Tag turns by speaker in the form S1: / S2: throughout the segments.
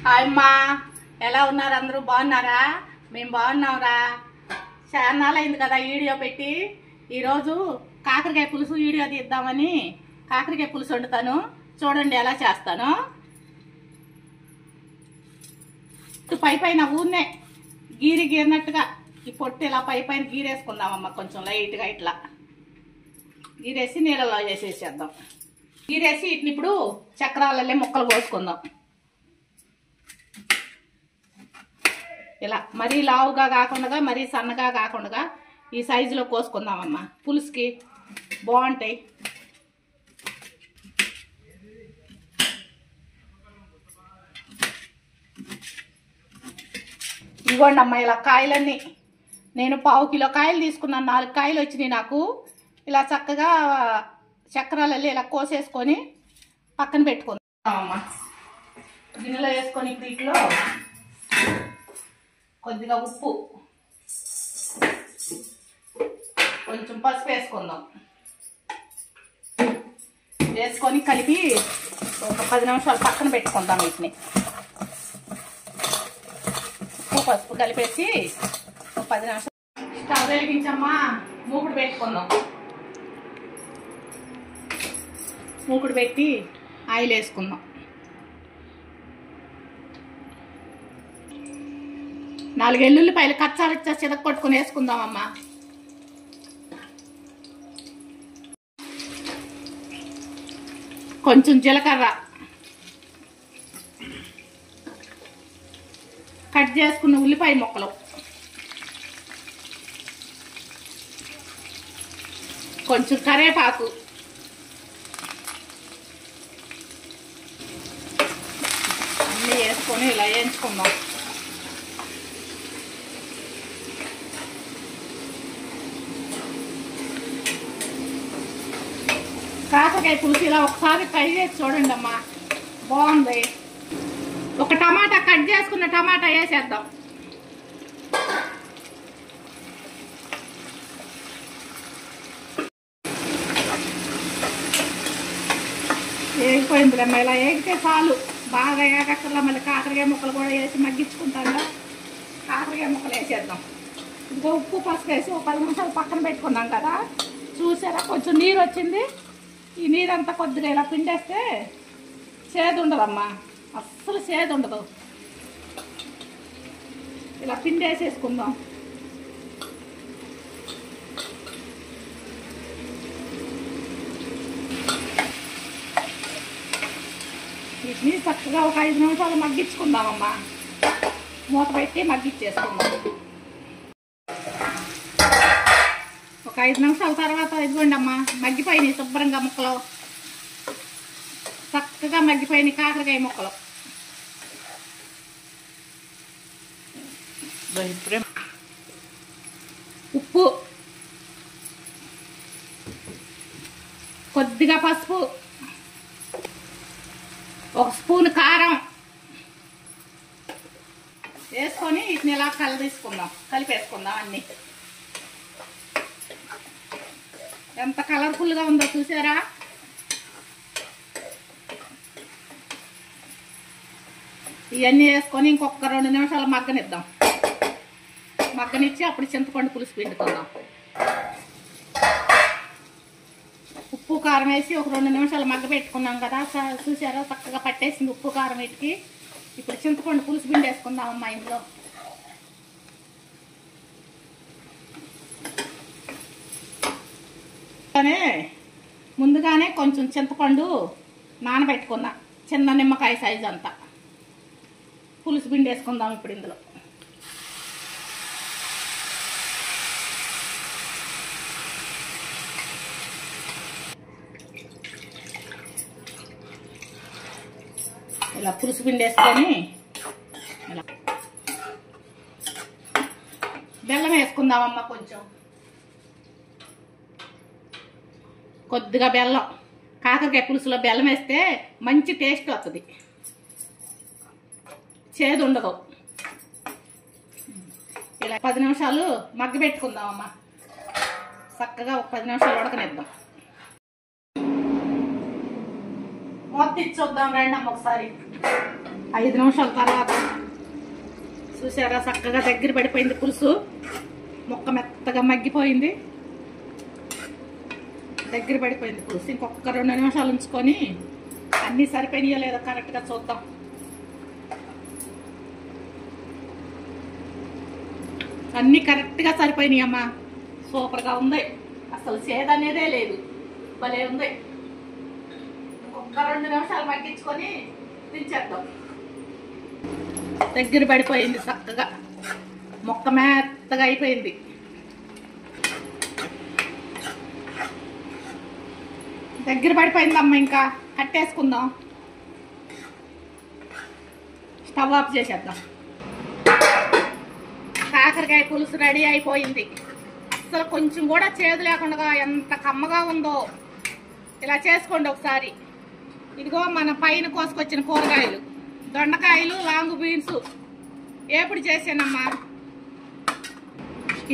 S1: Hi అమ్మా, ఎలా ఉన్నారు? అందరూ బాగున్నారా? మేము బాగున్నాంరా. చాలా నాళ్ళు అయింది కదా వీడియో పెట్టి. ఈరోజు కాకరకాయ పులుసు వీడియో తీద్దామని కాకరకాయ పులుసు వండుతాను. చూడండి ఎలా చేస్తాను. పై పైన ఊరినే గీరినట్టుగా ఈ పొట్టు ఇలా పై పైన గీరేసుకుందామమ్మా. కొంచెం లైట్గా ఇట్లా గీరేసి నీళ్ళలో వేసేసేద్దాం. గీరేసి వీటిని ఇప్పుడు చక్రాలల్లే ముక్కలు కోసుకుందాం. ఇలా మరీ లావుగా కాకుండా మరీ సన్నగా కాకుండా ఈ సైజులో కోసుకుందామమ్మా. పులుసుకి బాగుంటాయి. ఇవ్వండి అమ్మా, ఇలా కాయలన్నీ నేను 1/2 కిలో కాయలు తీసుకున్నాను. 4 కాయలు వచ్చినాయి నాకు. ఇలా చక్కగా చక్రాలల్లి ఇలా కోసేసుకొని పక్కన పెట్టుకుందామమ్మా. గిన్నెలో వేసుకొని వీటిలో కొద్దిగా ఉప్పు, కొంచెం పసుపు వేసుకుందాం. వేసుకొని కలిపి ఒక 10 నిమిషాలు పక్కన పెట్టుకుందాం. వీటిని ఉప్పు పసుపు కలిపేసి ఒక 10 నిమిషాలు స్టవ్ వెలిగించమ్మా. మూకుడు పెట్టుకుందాం. మూకుడు పెట్టి ఆయిల్ వేసుకుందాం. 4 ఎల్లుల్లిపాయలు కచ్చాలిచ్చా చితక కొట్టుకుని వేసుకుందామమ్మా. కొంచెం జీలకర్ర, కట్ చేసుకున్న ఉల్లిపాయ ముక్కలు, కొంచెం కరివేపాకు, అన్నీ వేసుకొని ఇలా వేయించుకుందాం. కాకరకాయ పులుసు ఇలా ఒకసారి ట్రై చేసి చూడండి అమ్మా, బాగుంది. ఒక టమాటా కట్ చేసుకున్న టమాటా వేసేద్దాం. వేగిపోయిందిలేమ్మా. ఇలా వేగితే చాలు. బాగా ఏగక్కర్లా. మళ్ళీ కాకరకాయ ముక్కలు కూడా వేసి మగ్గించుకుంటాను. కాకరకాయ ముక్కలు వేసేద్దాం. ఇదిగో ఉప్పు పసుపు వేసి ఒక 10 నిమిషాలు పక్కన పెట్టుకున్నాం కదా. చూసారా, కొంచెం నీరు వచ్చింది. ఈ నీరంతా కొద్దిగా ఇలా పిండేస్తే చేదు ఉండదమ్మా, అస్సలు చేదు ఉండదు. ఇలా పిండేసేసుకుందాం. వీటిని చక్కగా ఒక 5 నిమిషాలు మగ్గించుకుందామమ్మా. మూత పెట్టి మగ్గించేసుకుందాం. ఒక 5 నిమిషాల తర్వాత ఇదిగోండి అమ్మా, మగ్గిపోయినాయి శుభ్రంగా ముక్కలు. చక్కగా మగ్గిపోయినాయి కాకరకాయ ముక్కలు. ఉప్పు, కొద్దిగా పసుపు, 1 స్పూన్ కారం వేసుకొని వీటిని ఇలా కలిపేసుకుందాం. అన్నీ ఎంత కలర్ఫుల్గా ఉందో చూసారా. ఇవన్నీ వేసుకొని ఇంకొక 2 నిమిషాలు మగ్గనిద్దాం. మగ్గనిచ్చి అప్పుడు చింతపండు పులుసు పిండుకుందాం. ఉప్పు కారం వేసి ఒక 2 నిమిషాలు మగ్గ పెట్టుకున్నాం కదా. చూసారా, చక్కగా పట్టేసింది ఉప్పు కారం వీటికి. ఇప్పుడు చింతపండు పులుసు పిండేసుకుందామమ్మా. ఇంట్లో ముందుగానే కొంచెం చింతపండు నానబెట్టుకుందాం. చిన్న నిమ్మకాయ సైజు అంతా పులుసు పిండేసుకుందాం. ఇప్పుడు ఇందులో ఇలా పులుసు పిండేసుకొని ఇలా బెల్లం వేసుకుందామమ్మా. కొద్దిగా బెల్లం. కాకరకాయ పులుసులో బెల్లం వేస్తే మంచి టేస్ట్ వస్తుంది, చేదు ఉండదు. ఇలా 10 నిమిషాలు మగ్గ పెట్టుకుందామమ్మా. చక్కగా ఒక 10 నిమిషాలు ఉడకనిద్దాం. మొత్తం ఇచ్చి చూద్దాం రండి అమ్మ ఒకసారి. 5 నిమిషాల తర్వాత చూసారా చక్కగా దగ్గర పడిపోయింది పులుసు. ముక్క మెత్తగా మగ్గిపోయింది, దగ్గర పడిపోయింది పులుసు. ఇంకొక 2 నిమిషాలు ఉంచుకొని అన్నీ సరిపోయినాయో లేదో కరెక్ట్గా చూద్దాం. అన్నీ కరెక్ట్గా సరిపోయినాయి అమ్మా. సూపర్గా ఉంది, అసలు చేదు అనేదే లేదు, భలే ఉంది. ఇంకొక 2 నిమిషాలు మగ్గించుకొని దించేద్దాం. దగ్గర పడిపోయింది చక్కగా, ముక్క మెత్తగా అయిపోయింది. దగ్గర పడిపోయిందమ్మా, ఇంకా కట్టేసుకుందాం. స్టవ్ ఆఫ్ చేసేద్దాం. కాకరకాయ పులుసు రెడీ అయిపోయింది. అసలు కొంచెం కూడా చేదు లేకుండా ఎంత కమ్మగా ఉందో. ఇలా చేసుకోండి ఒకసారి. ఇదిగో మన పైన కోసుకొచ్చిన కూరగాయలు, దొండకాయలు, లాంగ్ బీన్స్ ఏపుడు చేసానమ్మా.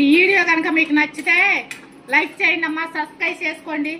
S1: ఈ వీడియో కనుక మీకు నచ్చితే లైక్ చేయండి అమ్మా, సబ్స్క్రైబ్ చేసుకోండి.